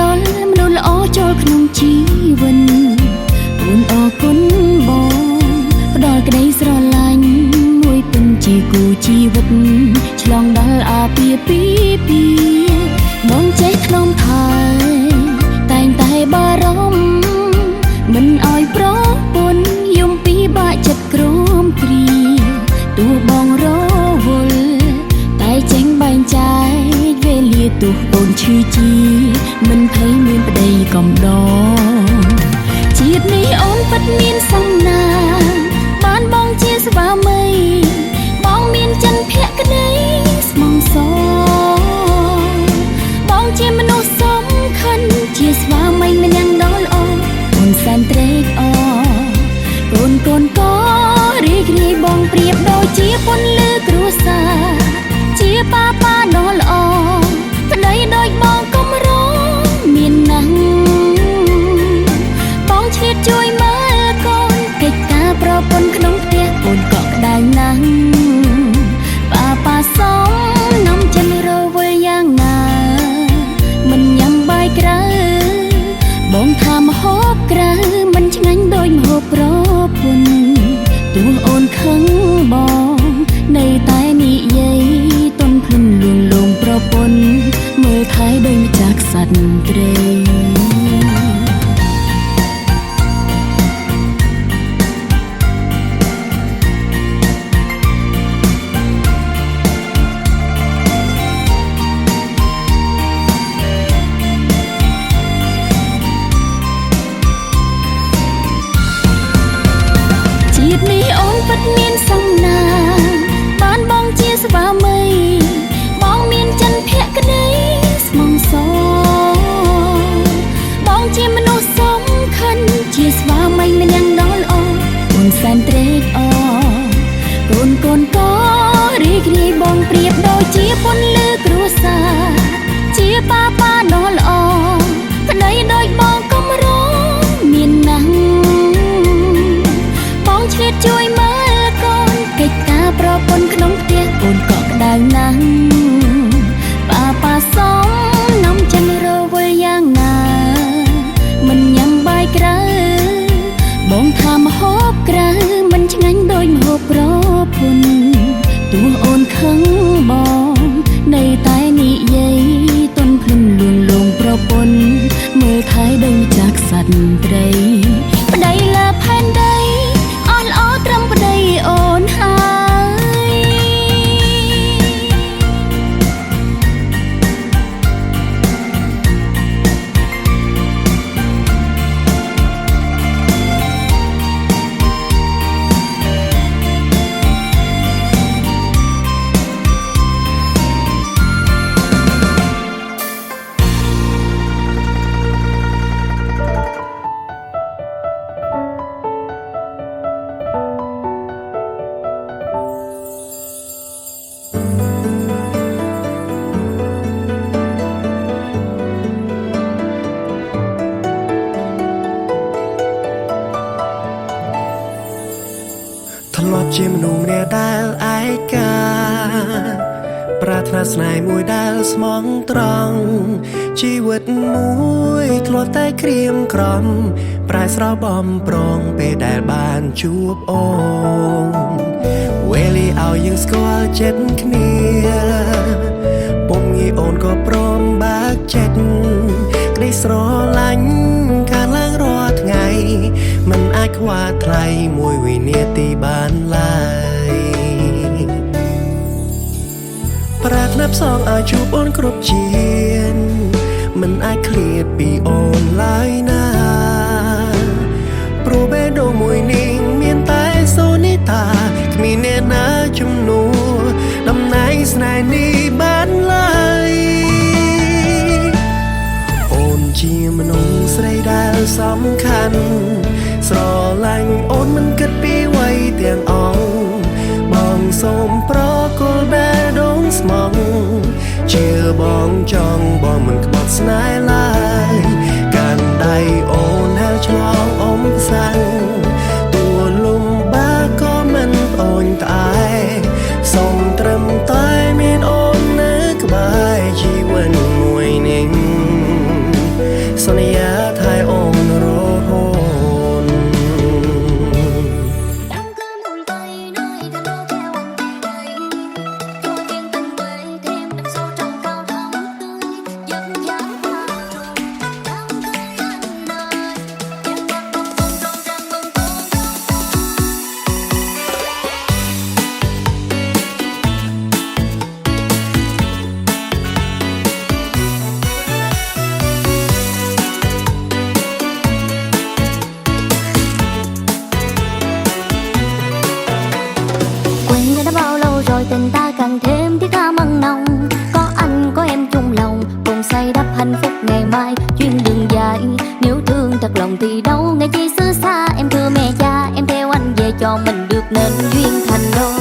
ដល់មនុស្សល្អចូលក្នុងជីវិតអូនអរគុណបងផ្ដល់ក្តីស្រឡាញ់មួយពេញជាគូជីវិតឆ្លងដល់អាពាហ៍ពិពាហ៍បងចេះថ្នមថែតែងតែបារម្ភមិនអោយប្រពន្ធយំពីបាក់ចិត្តក្រំគ្រាទោះបងរវល់តែចេញបែងចែកវេលាទោះអូនឈឺជីមិនភ័យមានប្តីកំដរជាតិនេះអូនពិតមានសំណាងបានបងជាស្វាមីបងមានចិនភក្តីស្មងសបងជាមនុស្សសំខាន់ជាស្វាមីម្នាក់ដ៏ល្អអូនសែនត្រេកអរកូនក៏រីករាយបងប្រៀបដូចជាពន្លឺគ្រួសារជាប៉ាដ៏ល្អប្តីដូចបងកុំរងមានណាស់បងឆ្លៀតជួយមើលកូនកិច្ចការប្រពន្ធក្នុងផ្ទះកូនក៏ក្តៅណាស់ប៉ាសំនំចិនរវល់យ៉ាងណាមិនញ៉ាំបាយក្រៅបងថាម្ហូបក្រៅមិនឆ្ងាញ់ដូចម្ហូបប្រពន្ធទោះអូនខឹងបងនៅតែនិយាយតន់ភ្លឹមលួងលោមប្រពន្ធមើលថែដោយម្ចាស់ក្សត្រី ជាតិនេះអូនពិតមានសំណាងបានបងជាស្វាមីបងមានចិនភក្តីស្មងសបងជាមនុស្សសំខាន់ជាស្វាមីម្នាក់ដ៏ល្អអូនសែនត្រេកអរកូនក៏រីករាយបងប្រៀបដូចជាពន្លឺគ្រួសារជាប៉ាដ៏ល្អប្តីដូចបងកុំរងមានណាស់បងឆ្លៀតជួយមើលកូនកិច្ចការប្រពន្ធក្នុងផ្ទះកូនក៏ក្តៅណាស់ប៉ាសំនំចិនរវល់យ៉ាងណាមិនញ៉ាំបាយក្រៅបងថាម្ហូបក្រៅមិនឆ្ងាញ់ដូចម្ហូបប្រពន្ធទោះអូនខឹងបងនៅតែនិយាយតន់ភ្លឹមលួងលោមប្រពន្ធមើលថែដោយម្ចាស់ក្សត្រីប្តីលើផែនដីអស់ល្អត្រឹមប្តីអូនហើយធ្លាប់ជាមនុស្សម្នាក់ដែលឯកាប្រាថ្នាស្នេហ៍មួយដែលស្មងត្រង់ជីវិតមួយធ្លាប់តែក្រៀមក្រំប្រែស្រោបំប្រងពេលដែលបានជួបអូនវេលាឲ្យយើងស្គាល់ចិត្តគ្នាពុំងាយអូនក៏ព្រមបើកចិត្តក្តីស្រឡាញ់កាលឡើងរាល់ថ្ងៃមិនអាចខ្វះថ្លៃមួយវិនាទីបានឡើយប្រាថ្នាផ្សងឲ្យជួបអូនគ្រប់ជាតិមិនអាចឃ្លាតពីអូនឡើយណាព្រោះបេះដូងមួយនេះមានតែសូនីតាគ្មានអ្នកណាជំនួសតំណែងស្នេហ៍នេះបានឡើយអូនជាមនុស្សស្រីដែលសំខាន់ស្រឡាញ់អូនមិនគិតពីវ័យទាំងអស់បងសូមប្រគល់បេះដូងស្មងជាបងចង់បងមិនក្បត់ស្នេហ៍ឡើយកាន់ដៃអូនហែលឆ្លងអមផ្សាំងទួលំបាកក៏មិនប្អូនត្អែសូមត្រឹមតែមានអូននៅក្បែរជីវិតមួយនេះ tình ta càng thêm thiết tha mặn nồng. Có anh có em chung lòng, cùng xây đắp hạnh phúc ngày mai. Chuyến đường dài nếu thương thật lòng thì đâu ngày chi xứ xa. Em thưa mẹ cha, em theo anh về cho mình được nên duyên thành đôi.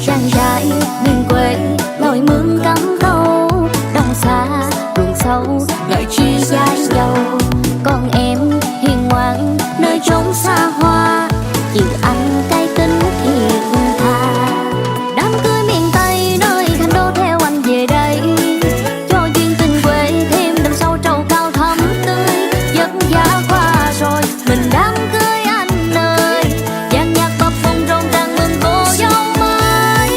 Trang trại miền quê lội mương cắm câu, đông xa ruộng sâu lại chia dài dầu. Còn em hiền ngoan nơi trốn xa hoa, chịu anh cái tính thiệt tha. Đám cưới miền Tây nơi thành đô theo anh về đây, cho duyên tình quê thêm đậm sâu trầu cao thắm tươi. Giấc giá qua rồi mình đám cưới anh ơi, dàn nhạc bập bùng rộn ràng mừng cô dâu mới.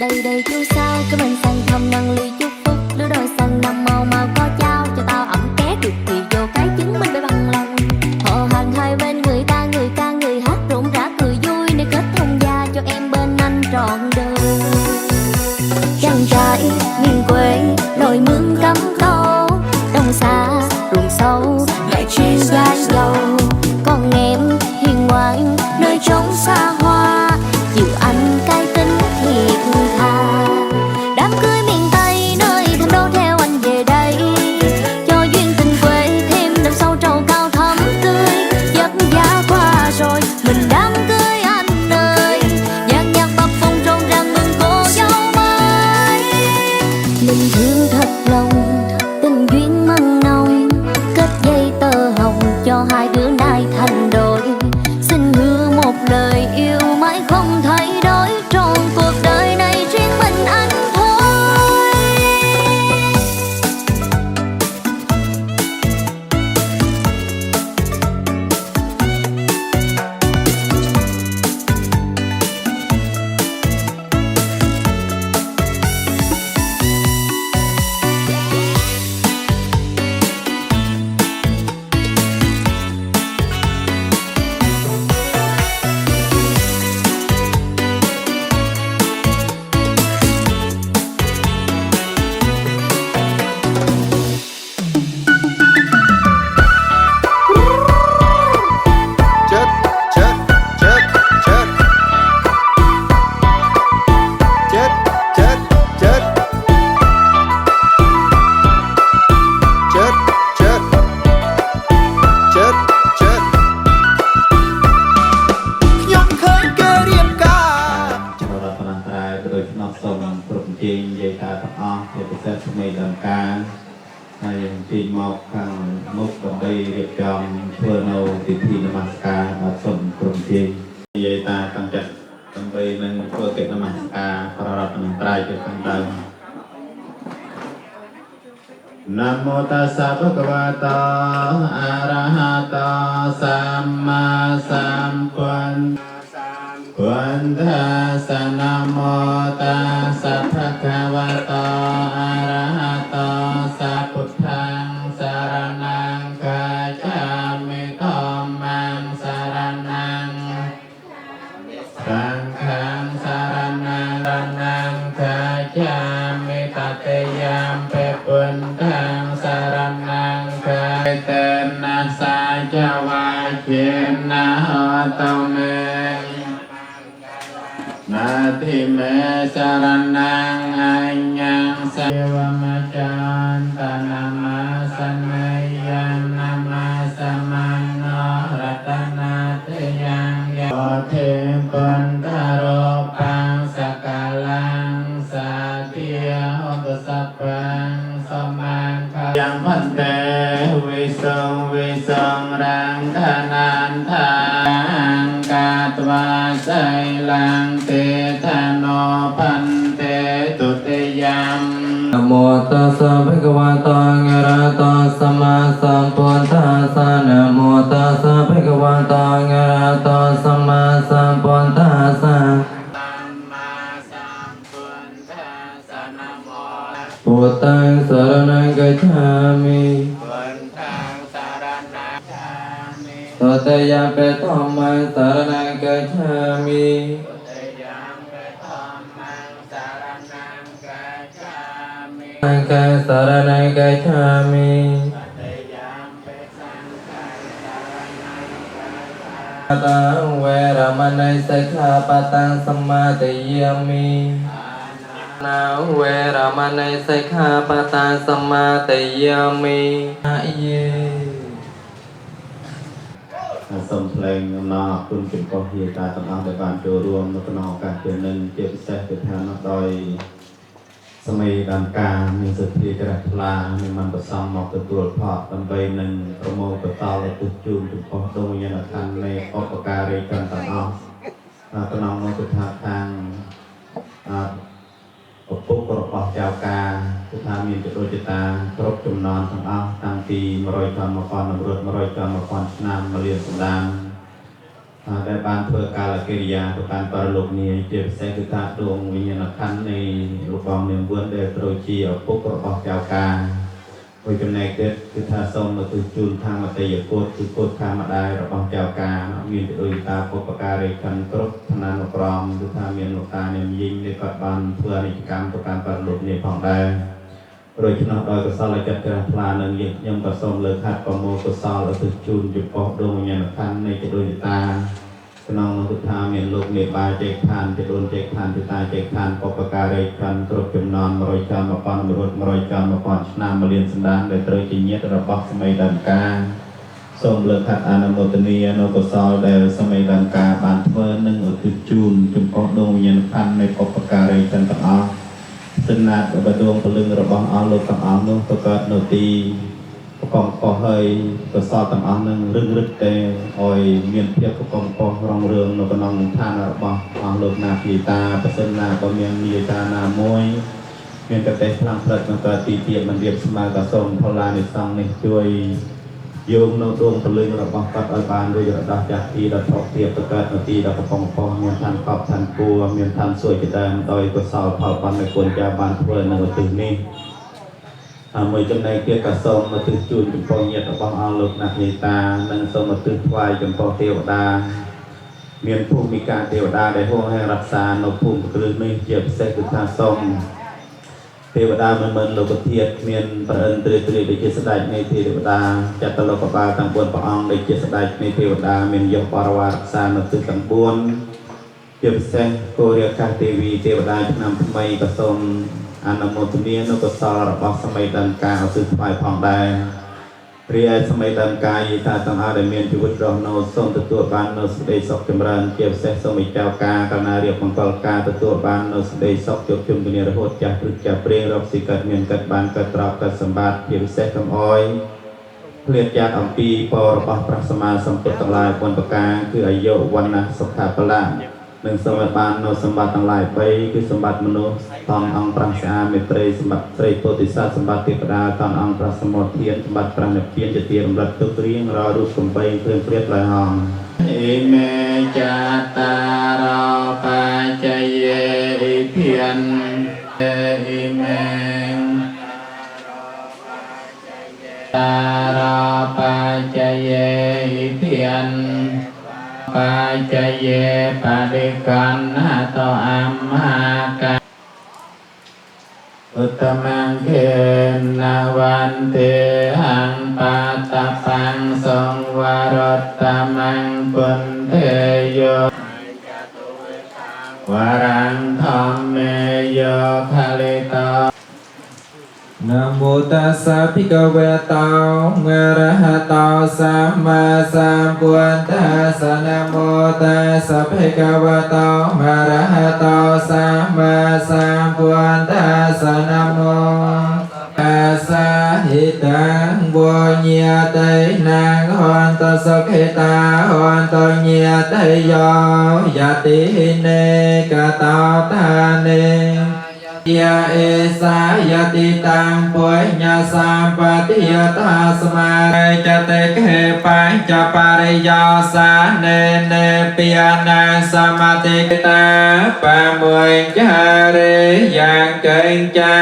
Đây đây chú sao cái mình sang thăm nâng ly chúc phúc. Đứa đôi xanh năm màu màu có trao cho tao ẩm ké được thì vô cái chứng minh phải bằng lòng. Họ hàng hai bên người ta người ca người hát rộn rã cười vui, để kết thông gia cho em bên anh trọn đời. Trang trại miền quê lội mương cắm câu, đông xa ruộng sâu lại chia dài dầu. Còn em hiền ngoan nơi trốn xa hoa, chịu anh cái tính thiệt tha. Đám cưới miền Tây nơi thành đô theo anh về đây, cho duyên tình quê thêm đậm sâu trầu cao thắm tươi. Giấc giá qua rồi mình đám cưới anh ơi, dàn nhạc bập bùng rộn ràng mừng cô dâu mới. Mình thương thật lòng tình duyên mặn nồng, kết dây tơ hồng cho hai đứa nay thành đôi. Xin hứa một lời yêu mãi không thay đổi, trọn cuộc đời này riêng mình anh thôi. Namo tassa bhagavata arahato samma sambuddhassa. Namo tassa bhagavata arahato sambuddhang saranang gacchami dhammang saranang sanghang saranang gacchami tatiyampi buddhang saranang gacchami saja wajena hotome nati me saranang anyang sawamacan tanama sanayan nama samano ratana teyang yate bantaro pang sakalang satya hosapang samang yang pante wisong rang thanan thang katwa sai lang te thano pante tutiyam. Namo tassa bhagavata arahato samma sambuddhassa. Namo tassa bhagavata arahato samma sambuddhassa. Buddhang saranang gacchami Tatayampi dhammang saranang gacchami งฆสารนังกัจฉามิตังเวรมณีสิกขาปะตังสมมาธิยามินาเวรมณีสิกขาปะตังสมมาธิยามิอะเย សូមថ្លែងអំណរគុណចំពោះយាយតាទាំងអស់ដែលបានចូលរួមនៅក្នុងឱកាសពេលនេះជាពិសេសគឺថានោះដោយសម័យដើមការមានសទ្ធាជ្រះថ្លាមានមន្តប្រសំមកទទួលផលដើម្បីនឹងប្រមូលបន្តទៅទស្សជូនចំពោះដួងវិញ្ញាណក្ខន្ធនៃឧបការីជនទាំងអស់ក្នុងនោះគឺថាខាងឪពុករបស់ចៅការគឺថាមានចរុចតាគ្រប់ចំណងទាំងអស់តាំងពី100ឆ្នាំ1000nămរត់100ឆ្នាំ1000ឆ្នាំមកលៀនសម្ដានដែលបានធ្វើកាលកិរិយាទៅកាន់បរិលោកនាយជាពិសេសគឺថាដួងវិញ្ញាណក្ខន្ធនៃលោកបងនាងវឿនដែលត្រូវជាឪពុករបស់ចៅការមួយចំណែកទៀតគឺថាសូមទៅជូនខាងមតិយកូតគឺកូតខាងម្ដាយរបស់ចៅការមានចរុចតាពុបការីជនគ្រប់ឋានានុក្រមគឺថាមានលោកតានាមយីងដែលគាត់បានធ្វើអនិច្ចកម្មទៅកាន់បរិលោកនាយផងដែរដូច្នោះដោយកុសលចិត្តជ្រះថ្លានឹងយើងខ្ញុំក៏សូមលើកហាត់ប្រមូលកុសលទៅជូនចំពោះដួងវិញ្ញាណក្ខន្ធនៃចរុចតាក្នុងនោះគឺថាមានលោកមេបាចេកឋានចរុនចេកឋានពិតាចេកឋានពុបការីជនគ្រប់ចំណង100ឆ្នាំ1000រត់100ឆ្នាំ1000ឆ្នាំមកលៀនសម្ដានដែលត្រូវជាញាតិរបស់សម័យដើមការសូមលើកហាត់អនុមោទនានៅកុសលដែលសម័យដើមការបានធ្វើនិងឧទ្ទិសជូនចំពោះដួងវិញ្ញាណក្ខន្ធនៃពុបការីជនទាំងអស់សិនណាបដួងពលឹងរបស់អស់លោកទាំងអស់នោះទៅកើតនៅទីប្រកបកោះហើយកុសលទាំងអស់នឹងរឹងរឹតតែឲ្យមានភាពប្រកបកោះរងរឿងនៅក្នុងឋានរបស់អស់លោកណាពីតាប្រសិនណាក៏មាននីតាណាមួយមានកតេខ្លាំងផ្លិតនឹងកើតទីទៀតមិនរៀបស្មើក៏សូមផលឡានិសង្ឃនេះជួយយោងនៅដួងពលឹងរបស់គាត់ឲ្យបានរួចរដាស់ចាស់ទីដល់ថោកទៀតទៅកើតនៅទីដល់ប្រកបកោះមានឋានកប់ឋានគួរមានឋានសួគ៌ជាដើមដោយកុសលផលបាននៃគុណចាបានធ្វើនៅឧទ្ទិសនេះមួយចំណែកទៀតក៏សូមមកទិសជូនចំពោះញាតិរបស់អស់លោកណាស់យាយតានិងសូមមកទិសថ្វាយចំពោះទេវតាមានភូមិកាទេវតាដែលហួងហែងរក្សានៅភូមិគ្រឹះនេះជាពិសេសគឺថាសូមទេវតាមិនលោកធាតុមានប្រអិនត្រៀបដូចជាស្ដេចនៃទេវតាចតុលោកបាលទាំង4ព្រះអង្គដូចជាស្ដេចនៃទេវតាមានយសបរិវាររក្សានៅទិសទាំង4ជាពិសេសគោរាកាសទេវីទេវតាឆ្នាំថ្មីក៏សូមអនុមោទនានៅកុសលរបស់សម័យដើមការឧទ្ទិសថ្វាយផងដែររីឯសម័យដើមការយីតាទាំងអស់ដែលមានជីវិតរស់នៅសូមទទួលបាននៅសេចក្តីសុខចម្រើនជាពិសេសសូមឲ្យចៅការកណារៀបមង្គលការទទួលបាននៅសេចក្តីសុខជួបជុំគ្នារហូតចាស់ព្រឹកចាស់ព្រៀងរកស៊ីកើតមានកើតបានកើតត្រប់កើតសម្បត្តិជាពិសេសកំអយឃ្លាតចាត់អំពីពររបស់ព្រះសម្មាសម្ពុទ្ធទាំងឡាយ4ប្រការគឺអាយុវណ្ណៈសុខៈបលៈនិងសូមឲ្យបាននៅសម្បត្តិទាំងឡាយ3គឺសម្បត្តិមនុស្សតងអង្គប្រាំស្អាមេត្រីសម្បត្តិស្រីពោធិសត្វសម្បត្តិទេវតាតងអង្គប្រាសមុទ្ធានសម្បត្តិប្រាំនិព្វានជាទីរំលឹកទុករៀងរាល់រូបកំបីគ្រឿងព្រាបឡើយហងអេមេចាតារោបច្ចយេភិនអេមេតារោបច្ចយេភិនปัจจเยปริกันหะโตอัมหากะอุตตมังเขนะวันเตหังปัตตปังสงวรตตมังปุณเทโยวรังธรรมเมโยภลิโตนะโมตัสสะภิกขเวโตอะระหะโตสัมมาสัมพุทธัสสะนะโมตัสสะภิกขเวโตอะระหะโตสัมมาสัมพุทธัสสะนะโมตัสสะหิตังบุญญาเตนังหอนตสุขิตาหอนตญาเตโยยติเนกตาตาเนยะเอสายติตังปุญญาสัมปติยตัสมาจเตเขปัญจปริยาสาเนเนปิยานังสมาติตาปะมุญจาเรยังเกิญจา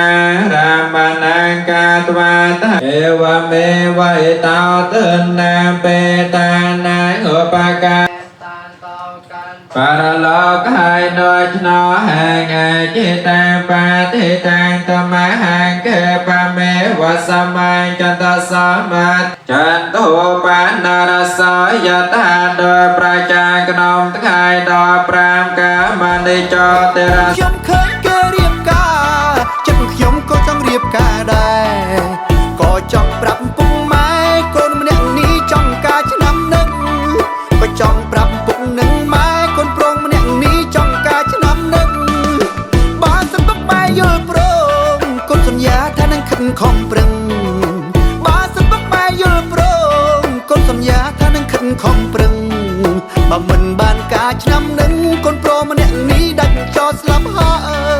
รามนังกาตวาตะเอวเมวะอิตาตนาเปตานังอุปกาป Para lo hai noi no hàng ai chi tang pa ti tang tâm hàng ke pa me wa samai chan ta sa ma chan tu pa na ra sa ya ta do pra cha knom thai do pram ka ma ni cho te ra ខ្ញុំឃើញគេរៀបការចិត្តខ្ញុំក៏ចង់រៀបការដែរក៏ចង់ប្រាប់ពុកម៉ែកូនម្នាក់នេះចង់ការឆ្នាំនឹងក៏ចង់ប្រាប់ពុកនឹងម៉ែកូនប្រុងម្នាក់នេះចង់ការឆ្នាំនឹងបើសិនពុកម៉ែយល់ព្រមកូនសន្យាថានឹងខិតខំប្រឹងបើសិនពុកម៉ែយល់ព្រមកូនសន្យាថានឹងខិតខំប្រឹងបើមិនបានការឆ្នាំនឹងកូនប្រុងម្នាក់នេះដាច់ចោលស្លាប់ហើ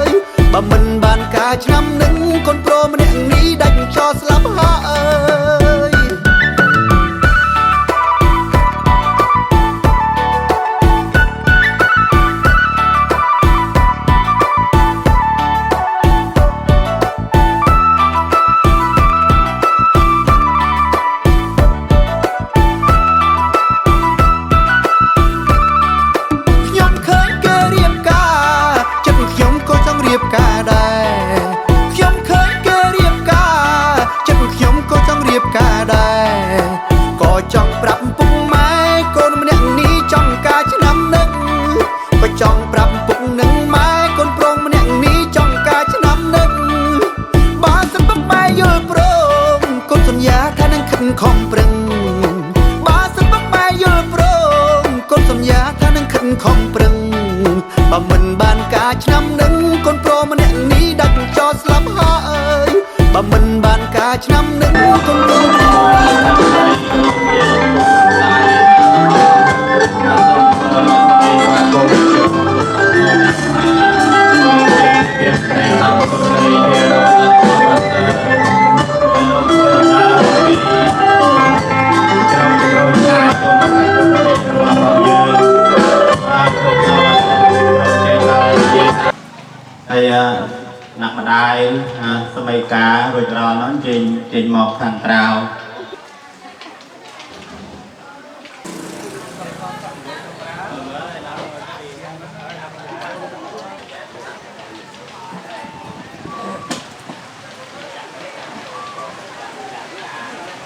យបើមិនបានការឆ្នាំនឹងកូនប្រុងម្នាក់នេះដាច់ចោលស្លាប់ហើយ ខ្ញុំឃើញគេរៀបការចិត្តខ្ញុំក៏ចង់រៀបការដែរខ្ញុំឃើញគេរៀបការចិត្តខ្ញុំក៏ចង់រៀបការដែរក៏ចង់ប្រាប់ពុកម៉ែកូនម្នាក់នេះចង់ការឆ្នាំនឹងក៏ចង់ប្រាប់ពុកនឹងម៉ែកូនប្រុងម្នាក់នេះចង់ការឆ្នាំនឹងបើសិនពុកម៉ែយល់ព្រមកូនសន្យាថានឹងខិតខំប្រឹងបើសិនពុកម៉ែយល់ព្រមកូនសន្យាថានឹងខិតខំប្រឹងបើមិនបានការឆ្នាំនឹងកូនប្រុងម្នាក់នេះដាច់ចោលស្លាប់ហើយបើមិនបានការឆ្នាំនឹងកូនប្រុង ហើយអ្នកម្ដាយសម័យកាលរួចរាល់ហ្នឹងចេញមកខាងក្រៅ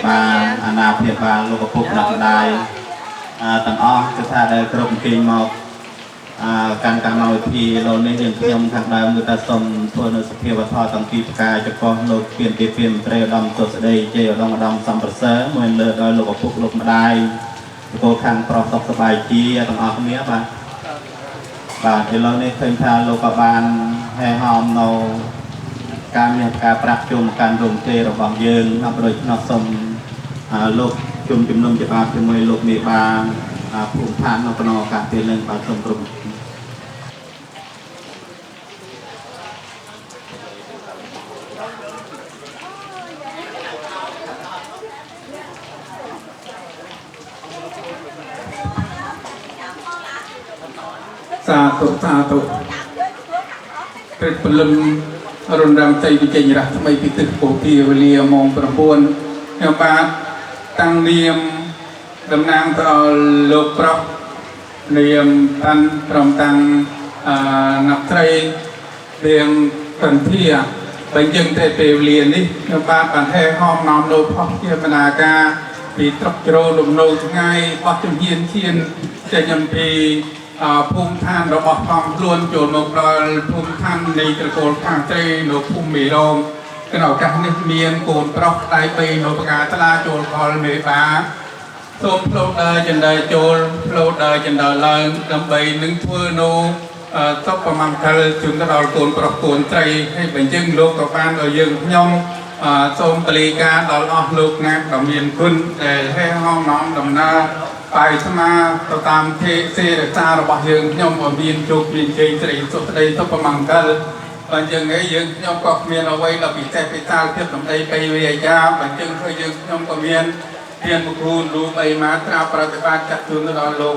បានអាណាព្យាបាលលោកឪពុកអ្នកម្ដាយទាំងអស់គឺថាដែលគ្រប់អង្គមក កាន់កម្មវិធីលោកនេះយើងខ្ញុំខាងដើមគឺថាសូមធ្វើនៅសភាវថតទាំងពីផ្កាយចំពោះលោកពៀនទីពៀនមន្ត្រីឧត្តមសុស្ដីជ័យឧត្តមសំប្រសើរមួយលើដោយលោកឪពុកលោកម្ដាយពលខាងប្រុសសុខសប្បាយជាទាំងអស់គ្នាបាទឥឡូវនេះឃើញថាលោកក៏បានហែហោមនៅការមានការប្រាក់ជុំការរំទេរបស់យើងហើយដូច្នោះសូមលោកជុំជំនុំច្បាប់ជាមួយលោកមេបានភូមិឋាននៅក្នុងឱកាសពេលនេះបាទសូមគ្រប់ សាធុព្រឹកព្រលឹមរំរំใจវិជ័យរះថ្មីពីទឹកពោពីវេលាម៉ោង 9 ខ្ញុំបាទតាំងនាមតំណាងទៅដល់លោកប្រុសនាមតាន់ព្រមតាំងអ្នកត្រីនាមពន្ធាបើយើងតែពេលវេលានេះខ្ញុំបាទបានហែហោមនាំលោកផុសជាបណ្ដាការពីត្រុកជ្រោលំនៅថ្ងៃបោះជំហានឈានចេញអំពី ភូមិឋានរបស់ផងខ្លួនចូលមកដល់ភូមិឋាននៃត្រកូលខាងត្រីនៅភូមិមេរងក្នុងឱកាសនេះមានកូនប្រុសដៃ3នៅបកាថ្លាចូលផលមេបាសូមផ្លូវដើរចិនដើរចូលផ្លូវដើរចិនដើរឡើងដើម្បីនឹងធ្វើនៅសុខប្រមង្គលជូនទៅដល់កូនប្រុសកូនត្រីហើយបញ្ចឹងលោកក៏បានឲ្យយើងខ្ញុំសូមបលីការដល់អស់លោកណាដែលមានគុណដែលហែហោមនាំដំណើរ បាយស្មាទៅតាមទេសេរសារបស់យើងខ្ញុំក៏មានជោគមានជ័យស្រីសុខស្ដីសុខមង្គលបើយើងឯងយើងខ្ញុំក៏មានអ្វីដល់ពិសេសពិសាលភាពដើម្បីបីវិយាចាបើយើងឃើញយើងខ្ញុំក៏មានរៀនមកគ្រូរូបអីមកត្រាប្រតិបត្តិចាត់ជូនទៅដល់លោក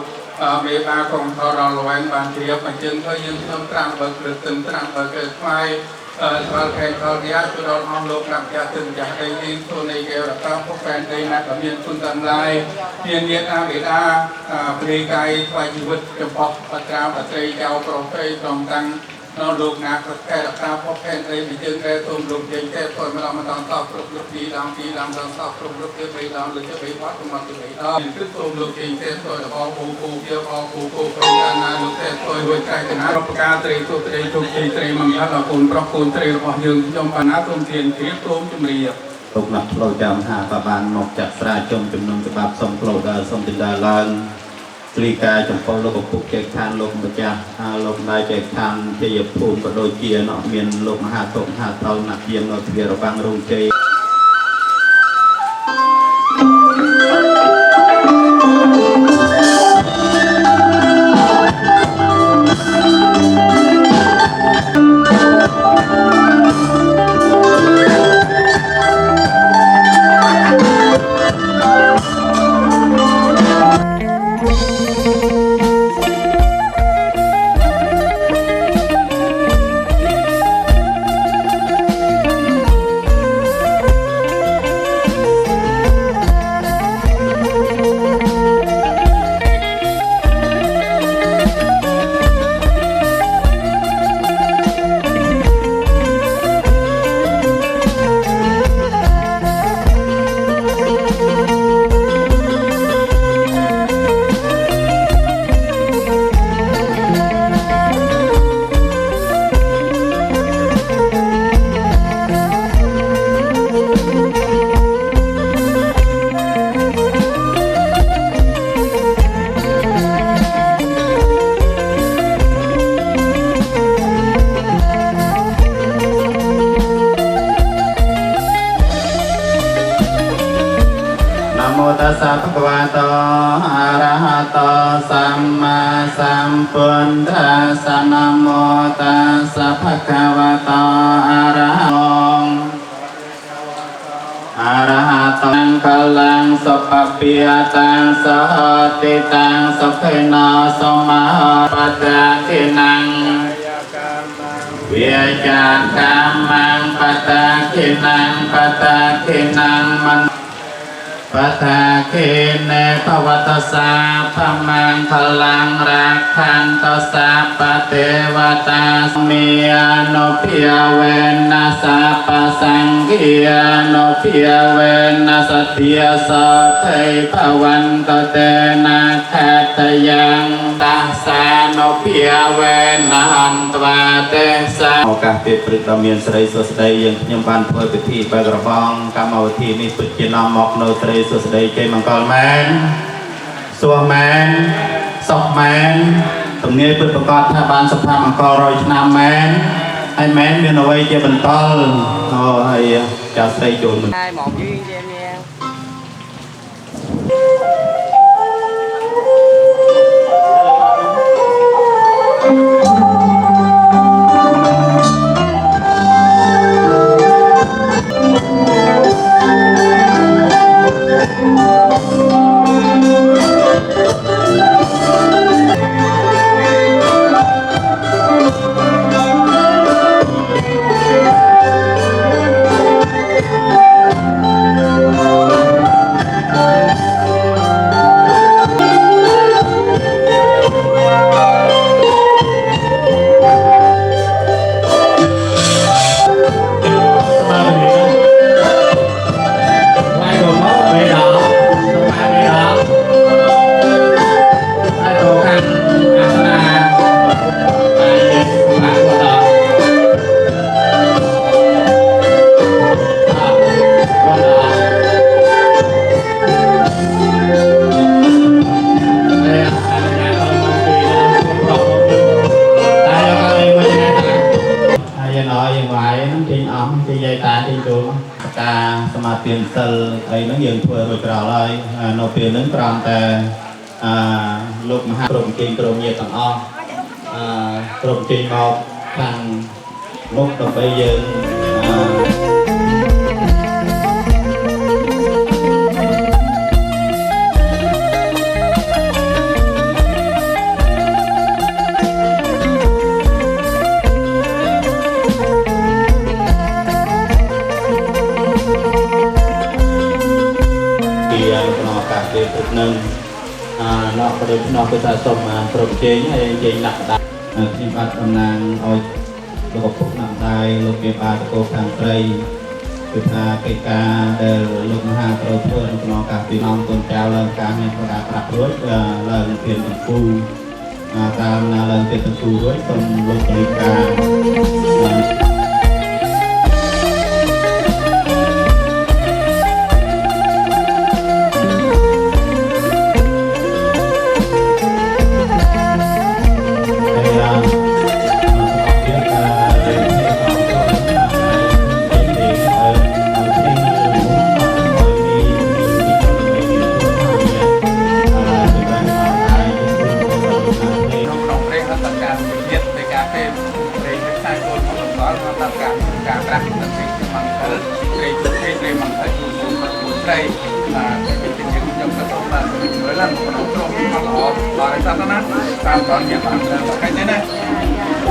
មេបាកងថរដល់លវែងបានជ្រាបបើយើងឃើញយើងខ្ញុំត្រាំបើគ្រឹះទឹមត្រាំបើគឺខ្វាយ Soal kayak kalau dia sudah orang lok nak dia terjah dari itu nih kayak orang pokoknya dari nak kami pun tanlai dia ada berikai wajib jemput patrai jauh profesi tentang lok nak kayak orang pokoknya dari bijen kayak tuh lok jadi kayak tuh malam malam tak lok di dalam tak lok dia beri dalam lok dia beri wat cuma tu beri itu tuh lok jadi kayak tuh orang buku perjalanan lok kayak tuh buat kayak kenapa perkara itu dari mengapa pun pun dariរបស់យើងខ្ញុំបានណាសូមទានគ្រាសូមជម្រាប លោកអ្នកផ្លូវចាំហាបបានមកចាក់ស្រាជុំជំនុំច្បាប់សុំផ្លូវដល់សុំទីដល់ឡើងព្រីកាចំពោះលោកឪពុកចែកឋានលោកម្ចាស់លោកម្ដាយចែកឋានជាភូមិក៏ដូចជាមានលោកមហាទុកមហាតោណាជាងនៅទ្វាររបាំងរោងជ័យ ตัสสะภะคะวะโตอะระหะโตสัมมาสัมพุทธัสสะนะโมตัสสะภะคะวะโตอะระหะโตอะระหะโตกัลลังสัพพะปิยตังสหัตติตังสัพเพนะสมมาปัตตะทินังวิยจากัมมังปัตตะทินังปัตตะทินังมันปัตตะทิเนภวัตสาพมังพลังรักขันตสัพพเทวตามีอนุพิยเวนัสสะปะสังขิยานุพิยเวนัสสติยสัพเพภวันตเตนะขัตถยังตัสสะนุพิยเวนะหันตวาเตสะឱកាសពេលព្រឹកដ៏មានសិរីសួស្តីយើងខ្ញុំបានធ្វើពិធីបើក្របងកម្មវិធីនេះពិតជានាំមកនៅសិរីសួស្តីជ័យមង្គលមែនសួរមែនសុខមែនទំនាយពិតប្រកបថាបានសុភមង្គល100ឆ្នាំមែនហើយមែនមានអ្វីជាបន្តអូហើយចាស្រីចូលមើល hai một duyên cho em nha.สมาธิเซลไอ้นั่งยังทั่วโดยกล่าวเลยโนเปียนั่งกลางแต่ลูกมหากรมกินกรมเยี่ยต่างอ้อกรมกินมาทางมุกต่อไปยัง ណក់ប្រដូចនោះគឺថាសូមប្រកជែងហើយជែងដាក់ដាក់ខ្ញុំបាទតំណាងឲ្យលោកឪពុកណាំដៃលោកមេបាតកោខាងត្រីគឺថាកិច្ចការដែលលោកមហាត្រូវធ្វើនៅក្នុងការពីនំកូនចៅឡើងការមានប្រដាប្រាក់រួចឡើងពីទាំងគូតាមឡើងពីទាំងគូរួចសូមលោកបរិការ តាមតនជាបានតែឃើញទេណា អ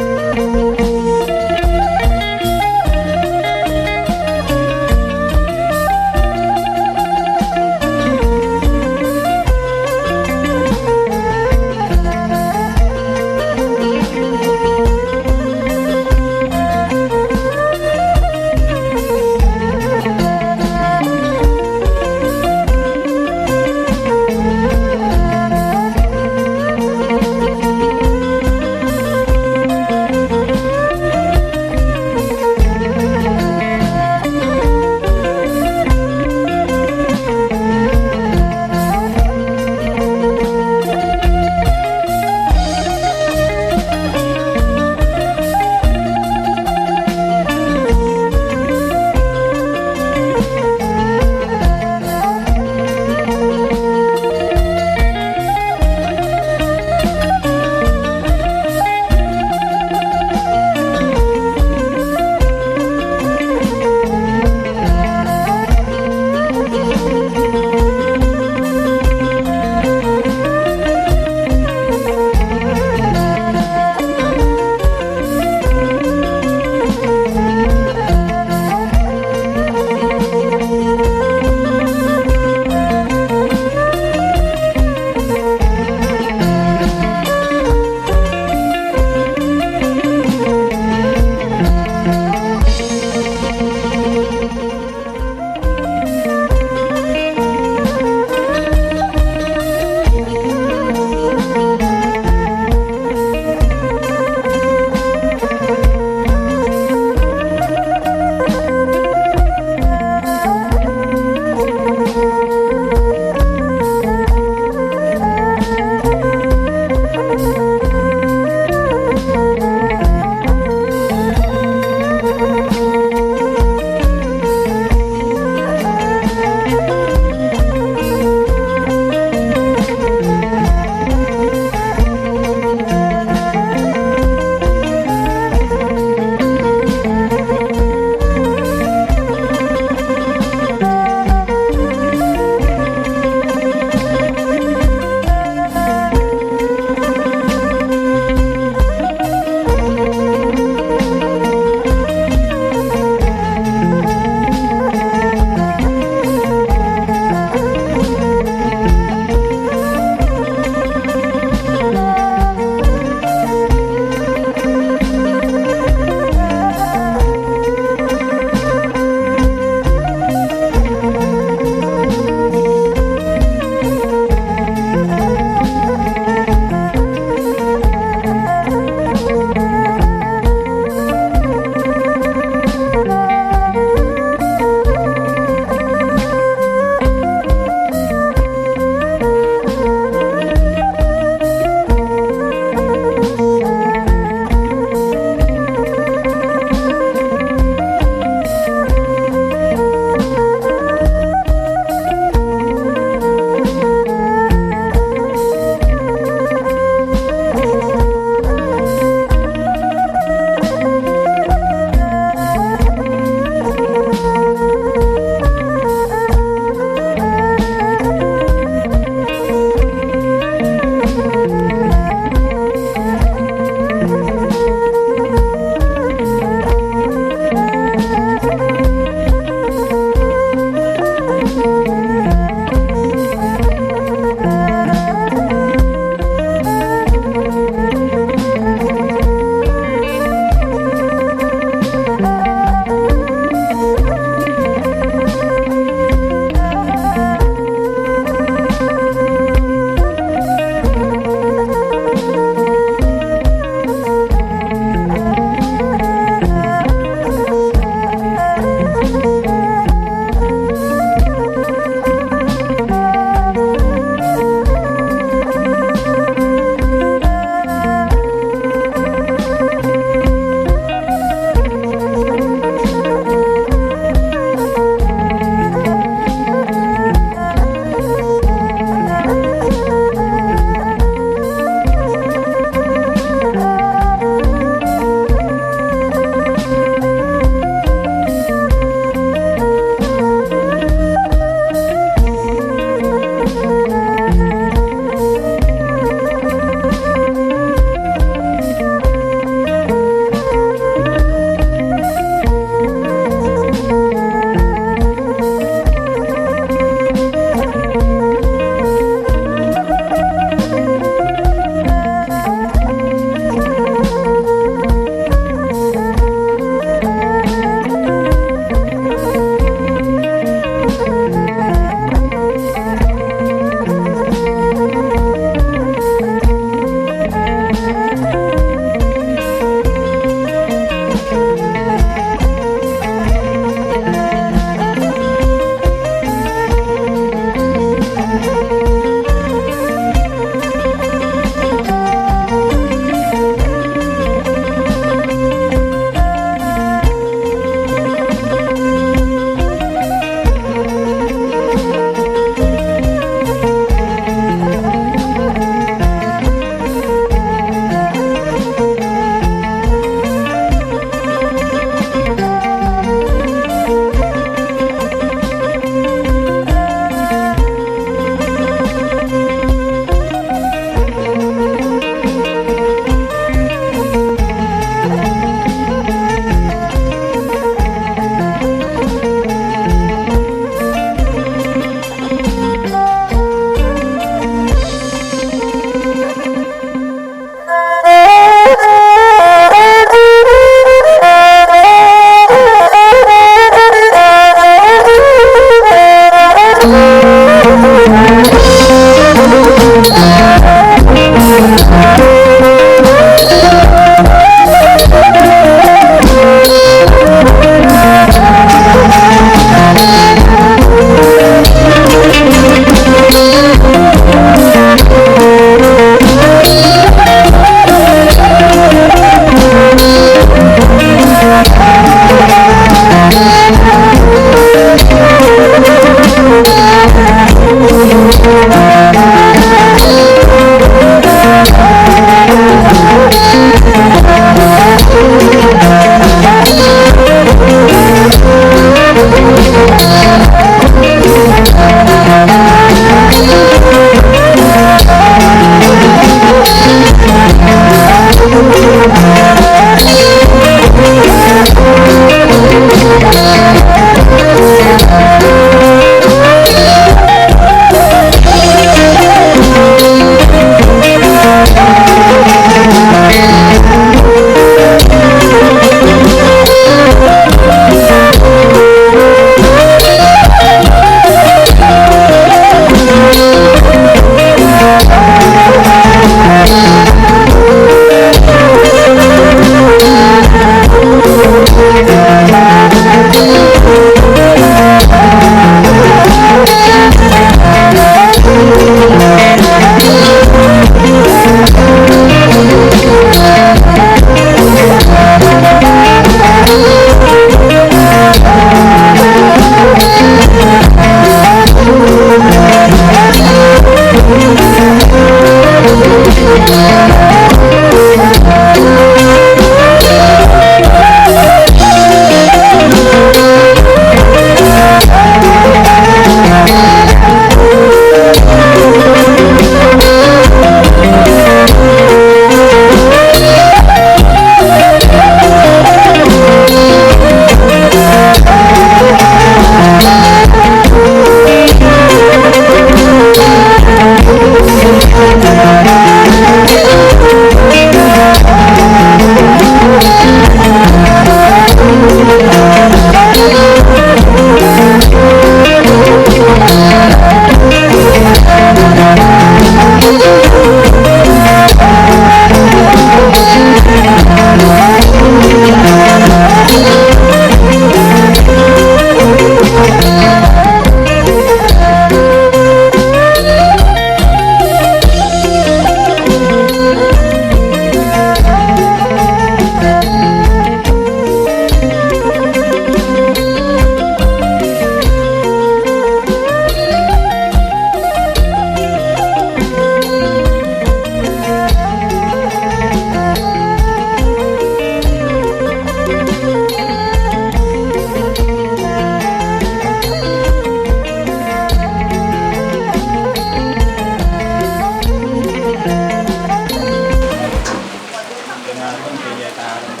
ต้นปียตาลงไป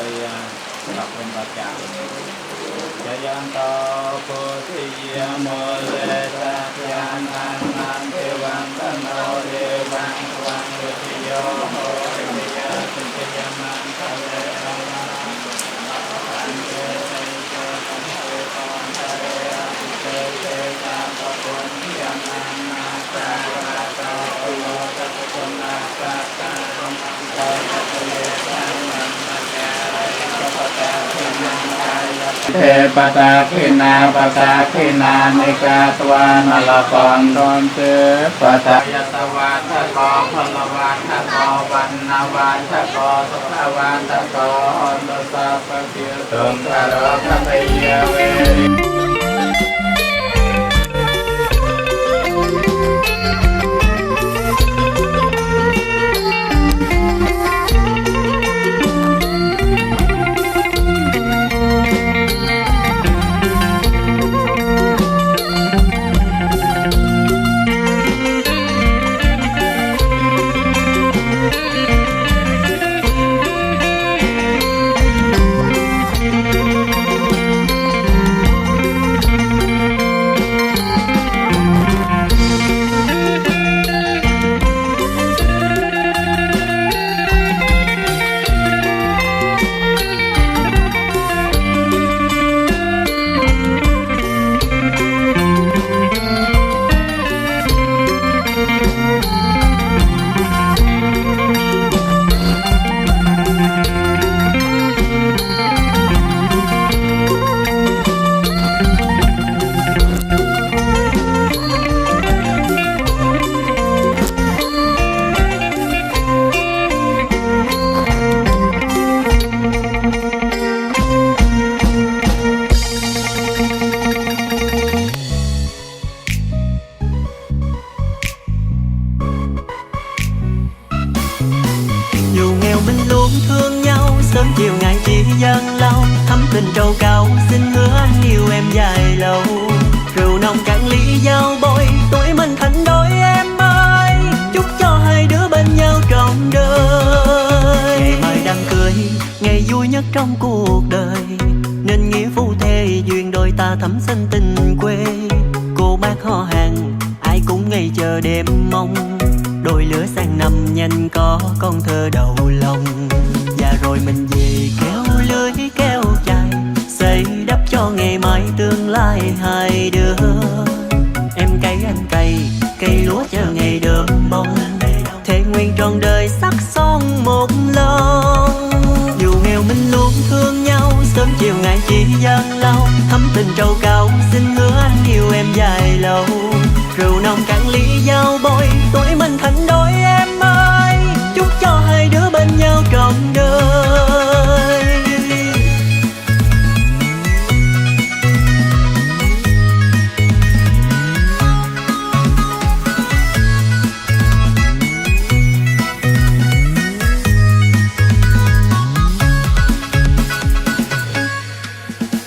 หลับลงประจาจะยังต่อโพธิยโมเลสัจยานันเทวังตันโนเดวังวังวุติโยโหติยาสุติยามันทะเลอันเตเตเตปันเตปอนทะเลเตเตตาปะปุญญานันนาตาราตาโอโลกัสสุนาตาตาโอกัสเยตังมันมาแก่กัปตาทินังกายเทปตาขินาปตาขินานิกาตวานลกรตนเตปตายตวานทะกอพลวานทะกอวันนาวานทะกอสุขวานทะกออันตสัพพะเกียรตุงคารพะเตยเว sớm chiều ngày chỉ dâng lâu thắm tình trầu cao xin hứa anh yêu em dài lâu. Rượu nồng cạn ly giao bôi tuổi mình thành đôi em ơi, chúc cho hai đứa bên nhau trọn đời. Ngày mai đám cưới ngày vui nhất trong cuộc đời, nên nghĩa phu thê duyên đôi ta thắm xanh tình quê. Cô bác họ hàng ai cũng ngày chờ đêm mong, đôi lứa sang năm nhanh có con thơ đầu lòng. Và rồi mình về kéo lưới kéo chài, xây đắp cho ngày mai tương lai hai đứa. Em cày anh cày, cây lúa chờ ngày đơm bông, thề nguyện trọn đời sắc son một lòng. Dù nghèo mình luôn thương nhau, sớm chiều ngày chỉ dâng lâu thắm tình trầu cao xin hứa anh yêu em dài lâu. Rượu nồng cạn ly giao bôi tuổi mình thành đôi em ơi, chúc cho hai đứa bên nhau trọn đời.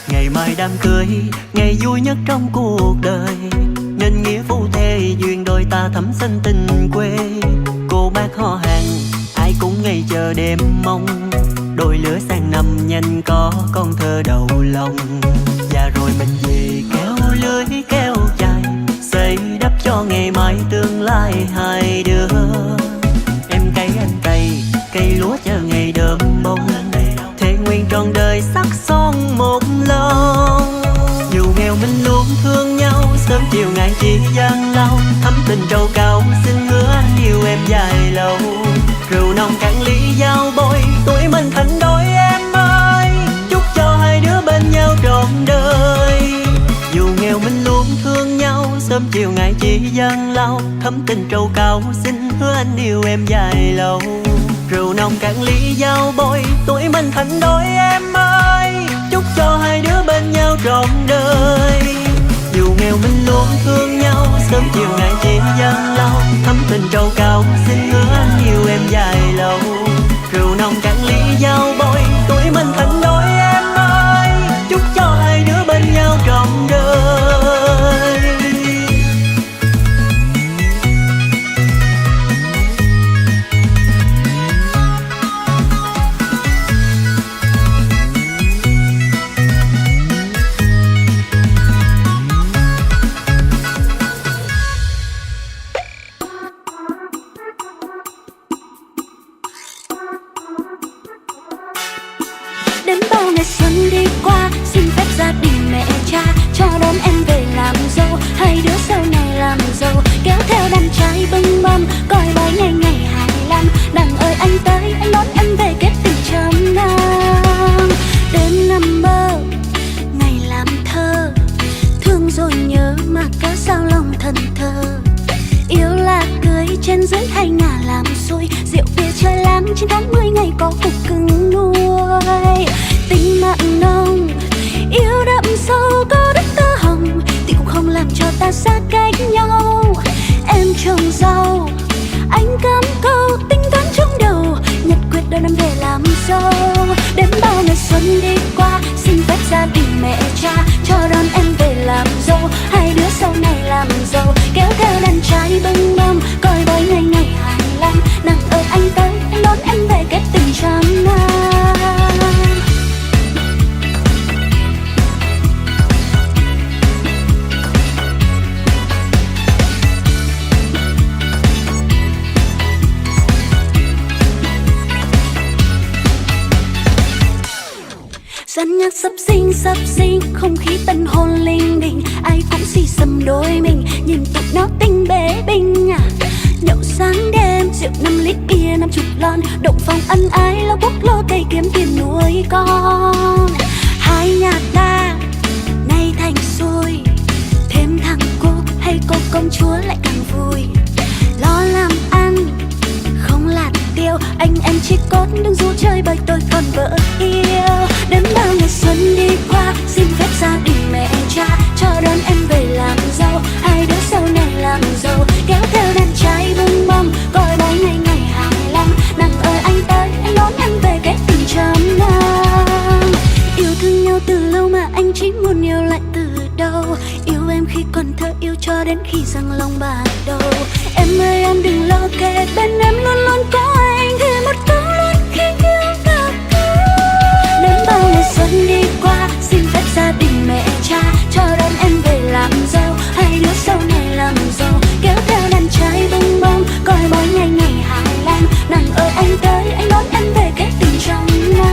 Ngày mai đám cưới ngày vui nhất trong cuộc đời, nên nghĩa phu thê duyên đôi ta thắm xanh tình quê. Cô bác họ hàng ai cũng ngày chờ đêm mong, đôi lứa sang năm nhanh có con thơ đầu lòng. Và rồi mình về kéo lưới kéo chài, xây đắp cho ngày mai tương lai hai đứa. Em cày anh cày, cây lúa chờ ngày đơm bông, thề nguyện trọn đời sắc son một lòng. Dù nghèo mình luôn thương nhau, sớm chiều ngày chỉ dâng lâu thắm tình trầu cao xin hứa anh yêu em dài lâu. Rượu nồng cạn ly giao bôi tuổi mình thành đôi em ơi, chúc cho hai đứa bên nhau trọn đời. Dù nghèo mình luôn thương nhau, sớm chiều ngày chỉ dâng lâu thắm tình trầu cao xin hứa anh yêu em dài lâu. Rượu nồng cạn ly giao bôi tuổi mình thành đôi em ơi, chúc cho hai đứa bên nhau trọn đời. Dù nghèo mình luôn thương nhau, sớm chiều ngày chỉ dâng lâu thắm tình trầu cao xin hứa anh yêu em dài lâu. Rượu nồng cạn ly giao bôi tuổi mình thành đôi em ơi, chúc cho hai đứa bên nhau trọn đời. ngày xuân đi qua, xin phép gia đình mẹ cha cho đón em về làm dâu. Hai đứa sau này làm giàu, kéo theo đàn trai bưng mâm, coi bói ngày ngày 25. Đằng ơi anh tới, anh đón em về kết tình trăm năm. Đêm nằm mơ, ngày làm thơ, thương rồi nhớ mà kéo sao lòng thần thơ. Yêu là cưới trên dưới hay ngả làm xuôi, rượu bia chơi lắm trên tháng 10 ngày có cục cưng nuôi. Tình mặn nồng, yêu đậm sâu có đất tơ hồng, thì cũng không làm cho ta xa cách nhau. Em trồng rau, anh cắm câu tính toán trong đầu, nhật quyết đón em về làm dâu. Đến bao ngày xuân đi qua, xin phép gia đình mẹ cha cho đón em về làm dâu. Hai đứa sau này làm giàu, kéo theo đàn trai bưng mâm, coi bói ngày ngày 25. Nàng ơi anh tới, anh đón em về kết tình trăm năm. Dàn nhạc sắp xinh, không khí tân hôn linh đình, ai cũng xì xầm đôi mình, nhìn tụi nó tinh bế binh à. Nhậu sáng đêm, rượu 5 lít bia 50 lon, động phòng ân ái lo quốc lo cây kiếm tiền nuôi con. Hai nhà ta nay thành xuôi, thêm thằng cô hay cô công chúa lại càng vui. Lo làm ăn không lạt tiêu, anh em chỉ cốt đừng du chơi bởi tôi còn vợ yêu. Đến bao ngày xuân đi qua, xin phép gia đình mẹ cha cho đón em về làm dâu. Hai đứa sau này làm giàu, kéo theo đàn trai bưng mâm, coi bói ngày ngày 25. Nàng ơi anh tới, anh đón em về kết tình trăm năm. Yêu thương nhau từ lâu mà anh chỉ muốn yêu lại từ đầu. Yêu em khi còn thơ, yêu cho đến khi răng long bạc đầu. Em ơi em đừng lo kệ, bên em luôn luôn có anh, thì một câu luôn khi yêu gặp anh. Đến bao ngày xuân đi qua, xin phép gia đình mẹ cha cho đón em về làm dâu. Hai đứa sau này làm giàu, kéo theo đàn trai bưng bông, coi bói ngày ngày 25. Nàng ơi anh tới, anh đón em về kết tình trăm năm.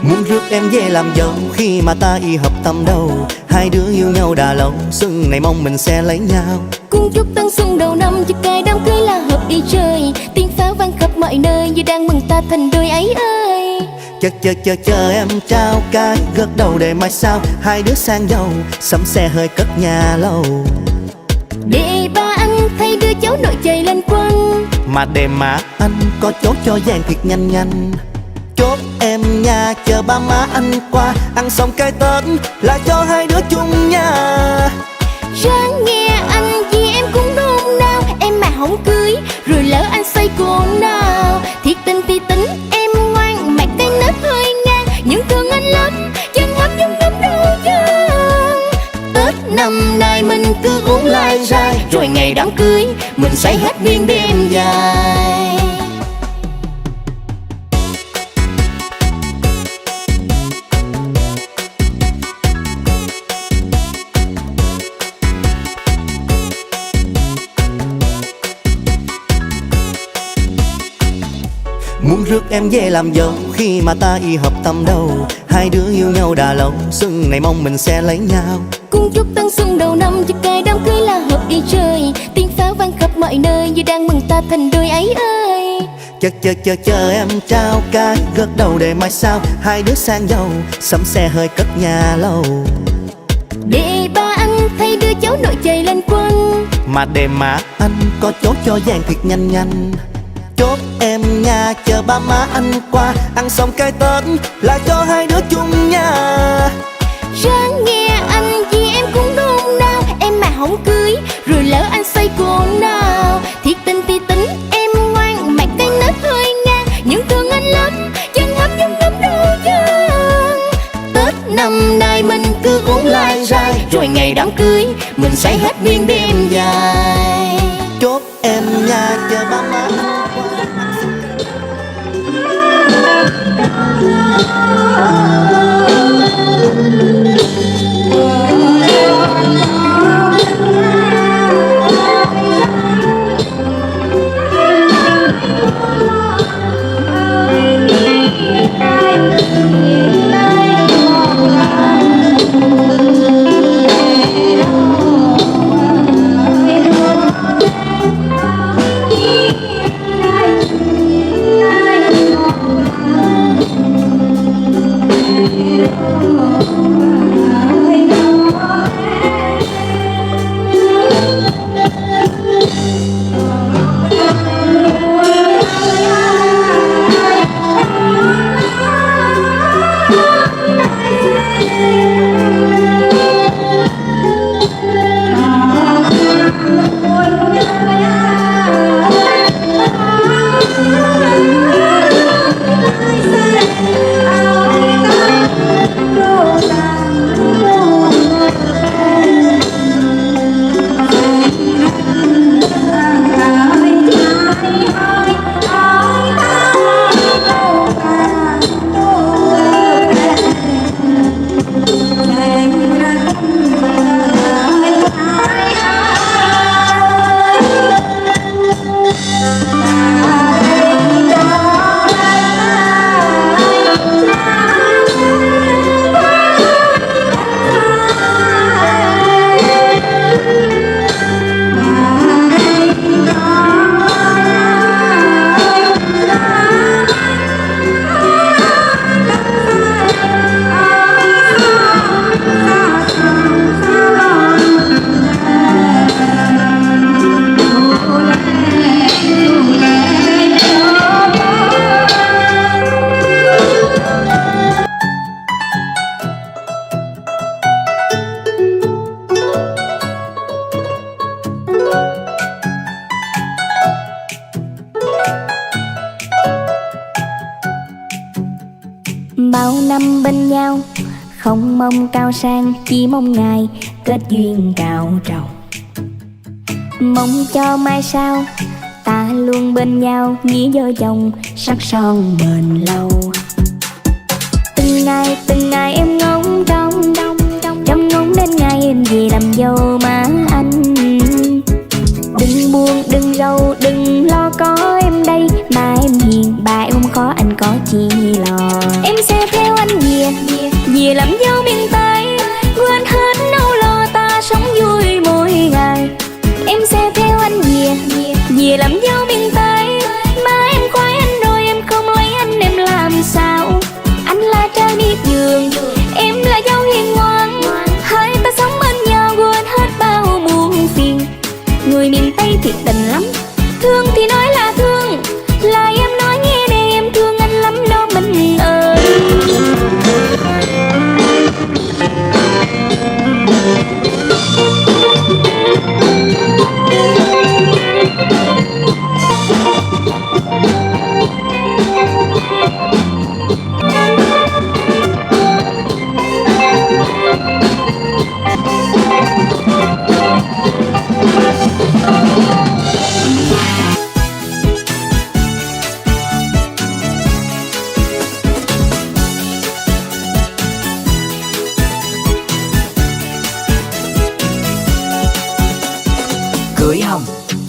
Muốn rước em về làm dâu khi mà ta y hợp tâm đầu. Hai đứa yêu nhau đã lâu, xuân này mong mình sẽ lấy nhau. Cung chúc tân xuân đầu năm, chúc cây đám cưới là hợp đi chơi. Tiếng pháo vang khắp mọi nơi như đang mừng ta thành đôi ấy ơi. Chờ em trao cái gật đầu để mai sau hai đứa sang giàu, sắm xe hơi cất nhà lâu. Để ba anh thay đưa cháu nội chạy lên quân, Mà để mà anh có chốt cho vàng thiệt nhanh nhanh. Chốt em nhà chờ ba má anh qua, ăn xong cái Tết là cho hai đứa chung nhà. ráng nghe anh vì em cũng nôn nao. Em mà không cưới rồi lỡ anh xoay cô nào. Thiệt tình thì tính em ngoan, mặt cái nết hơi ngang, nhưng thương anh lắm chân hấp nhung ngấm đau chân. Tết năm nay mình cứ uống lai rai, rồi ngày đám cưới mình say hết nguyên đêm dài. Muốn rước em về làm dâu khi mà ta y hợp tâm đầu. Hai đứa yêu nhau đã lâu, xuân này mong mình sẽ lấy nhau. Cung chúc tân xuân đầu năm, chúc cây đám cưới là hợp đi chơi. Tiếng pháo vang khắp mọi nơi như đang mừng ta thành đôi ấy ơi. Chờ em trao cái gật đầu để mai sau hai đứa sang giàu, sắm xe hơi cất nhà lâu. Để ba anh thay đưa cháu nội chạy lên quân, Mà để mà anh có chốt cho vàng thiệt nhanh nhanh. Chốt em nhà chờ ba má anh qua, ăn xong cái Tết là cho hai đứa chung nhà. ráng nghe anh vì em cũng nôn nao. Em mà không cưới rồi lỡ anh xoay cô nào. Thiệt tình thì tính em ngoan, mặt cái nết hơi ngang, nhưng thương anh lắm chân hấp nhung ngấm đau chân. Tết năm nay mình cứ rồi ngày đám cưới mình say hết nguyên đêm dài. Chốt em nhà chờ ba má. Bao năm bên nhau không mong cao sang, chỉ mong ngày kết duyên cao trầu. Mong cho mai sau ta luôn bên nhau, nghĩa vợ chồng sắc son bền lâu. Từng ngày em ngóng trông ngóng đến ngày em về làm dâu má anh. Đừng buồn đừng rầu đừng lo, có em đây mà em hiền, bà em không khó anh có chi lo. Em sẽ theo anh về làm dâu miền Tây, quên hết nỗi lo ta sống vui mỗi ngày. Em sẽ theo anh về làm dâu miền Tây, mà em khoái anh rồi em không lấy anh em làm sao. Anh là trai biết giường, em là dâu hiền ngoan, hai ta sống bên nhau quên hết bao muộn phiền. Người miền Tây thiệt tình lắm, thương thì nói là thương, lời em nói nghe đây em thương anh lắm đó mình ơi. Cưới không?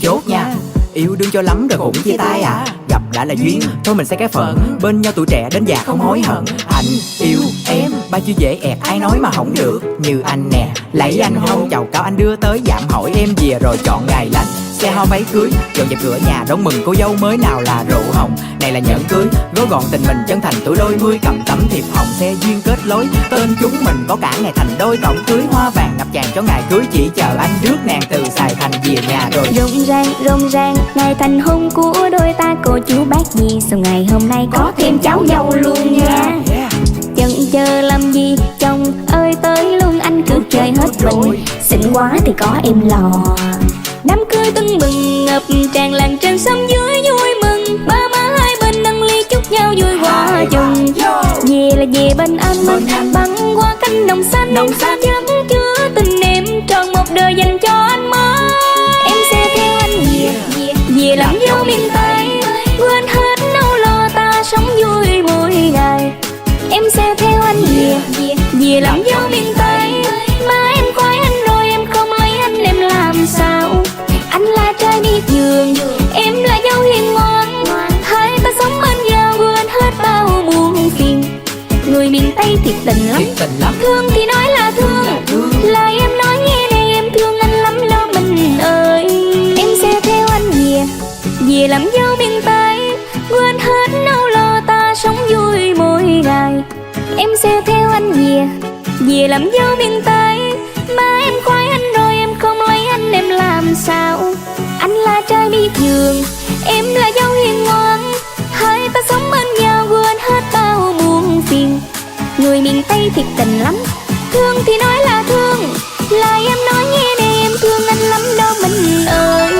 Chốt nha. Yêu đương cho lắm rồi cũng chia tay à? Gặp đã là duyên, thôi mình sẽ cái phận, bên nhau tuổi trẻ đến già không hối hận. Anh yêu em, ba chữ dễ ẹt ai nói mà không được. Như anh nè, lấy anh không chầu cao anh đưa tới dạm hỏi em về rồi chọn ngày lành. Xe hoa váy cưới, dọn dẹp cửa nhà đón mừng cô dâu mới nào là rượu hồng. Này là nhẫn cưới, gói gọn tình mình chân thành tuổi đôi mươi, cầm tấm thiệp hồng xe duyên kết lối. Tên chúng mình có cả ngày thành đôi, tổng cưới hoa vàng ngập tràn cho ngày cưới, chỉ chờ anh rước nàng từ Sài Thành về nhà rồi. Rộn ràng ngày thành hôn của đôi ta, cô chú bác gì sau ngày hôm nay có thêm cháu dâu luôn nha. Chần chờ làm gì chồng ơi tới luôn, anh cứ chơi hết mình, xinh quá thì có em lò. Đám cưới tưng bừng ngập tràn làng trên xóm dưới vui mừng, ba má hai bên nâng ly chúc nhau vui hòa chung. Về là về bên bên anh băng qua cánh đồng xanh vẫn chứa tình em tròn một đời dành cho anh mới. Em sẽ theo anh về làm dâu miền Tây, quên hết nỗi lo ta sống vui mỗi ngày. Em sẽ theo anh về làm dâu miền Tây, mà em coi anh rồi em không lấy anh em làm sao. Anh là trai đi giường, em là dâu hiền ngoan, hai ta sống bên nhau quên hết bao buồn phiền. Người miền Tây thiệt tình lắm, thương thì nói là thương, lời em nói nghe này em thương anh lắm lo mình ơi. Em sẽ theo anh về làm dâu miền Tây, quên hết nỗi lo ta sống vui mỗi ngày. Em sẽ theo anh về làm dâu miền Tây, mà em coi anh rồi em không lấy anh em làm sao. Anh là trai đi giường, em là dâu hiền ngoan, hai ta sống bên nhau quên hết bao buồn phiền. Người miền Tây thiệt tình lắm, thương thì nói là thương, lời em nói nghe này em thương anh lắm đâu mình ơi.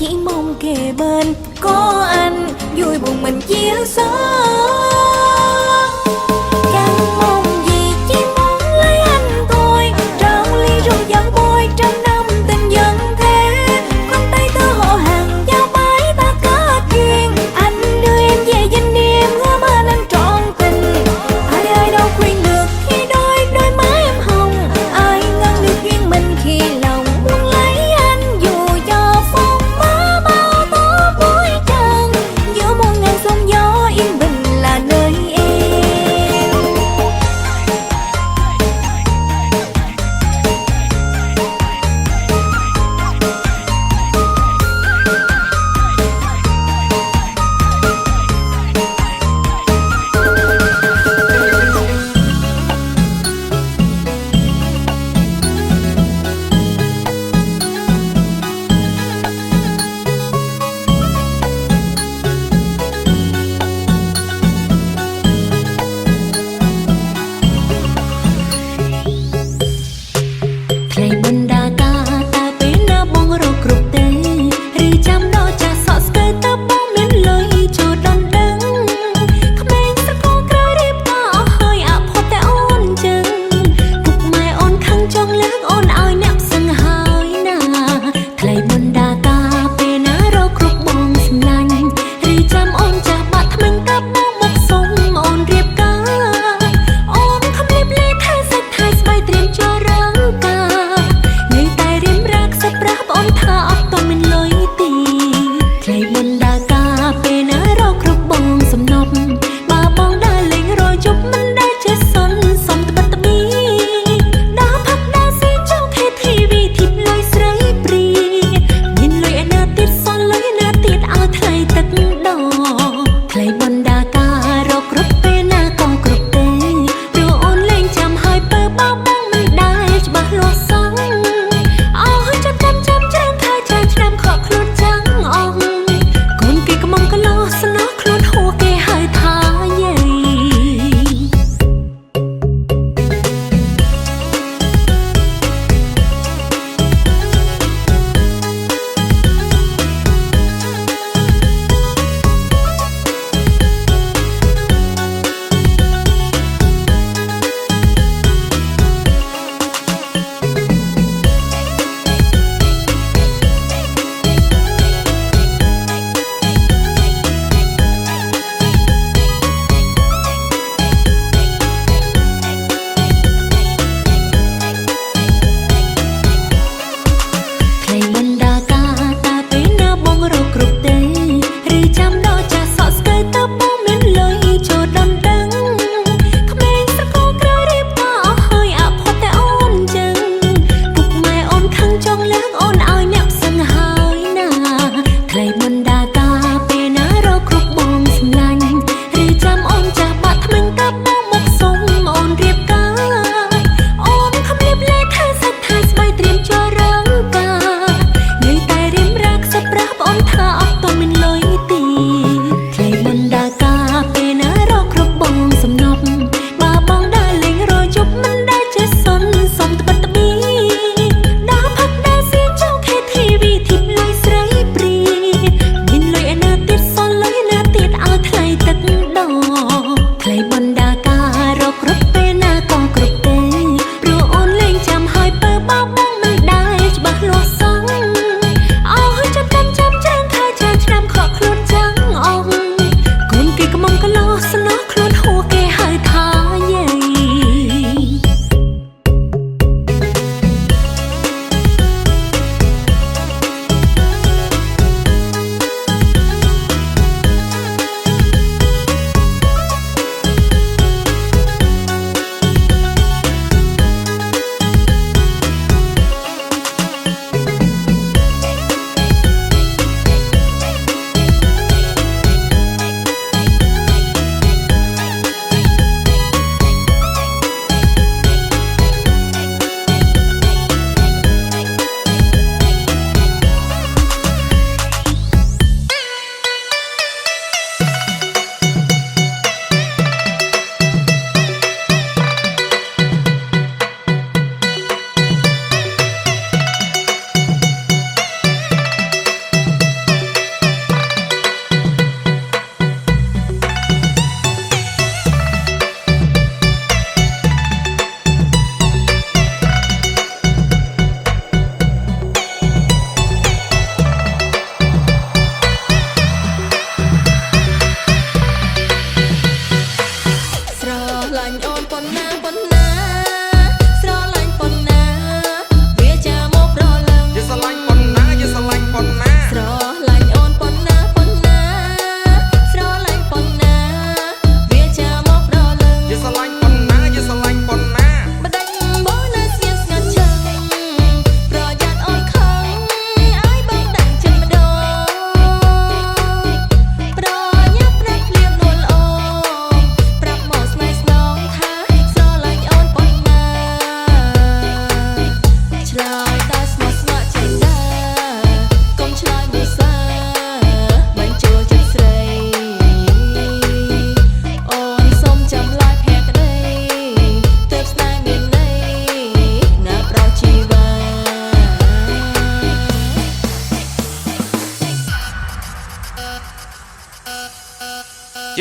chỉ mong kề bên có anh vui buồn mình chia sẻ. Chẳng mong gì chỉ muốn lấy anh thôi, trao ly rượu dẫn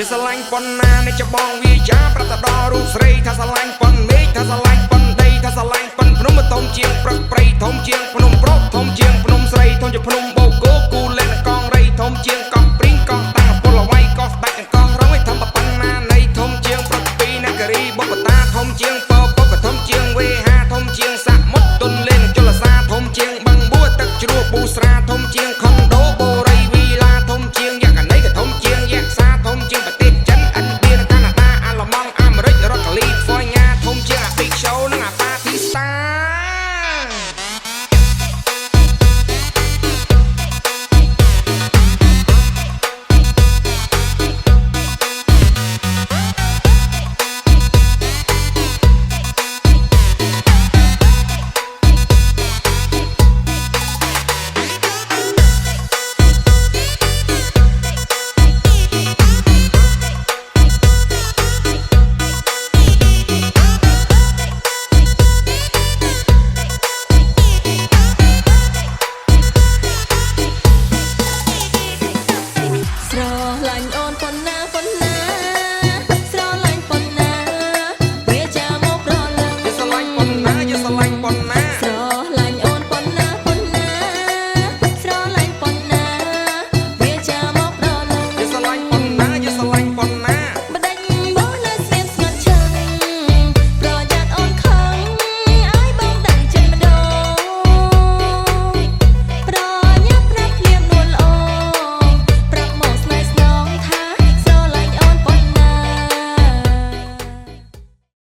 ជាស្រឡាញ់ប៉ុណ្ណានៃច្បងវាចាប្រតដល់រូបស្រីថាស្រឡាញ់ប៉ុនមេឃថាស្រឡាញ់ប៉ុនដីថាស្រឡាញ់ប៉ុនភ្នំធំជាងព្រឹកព្រៃធំជាងភ្នំប្រុសធំជាងភ្នំស្រីធំជាភ្នំ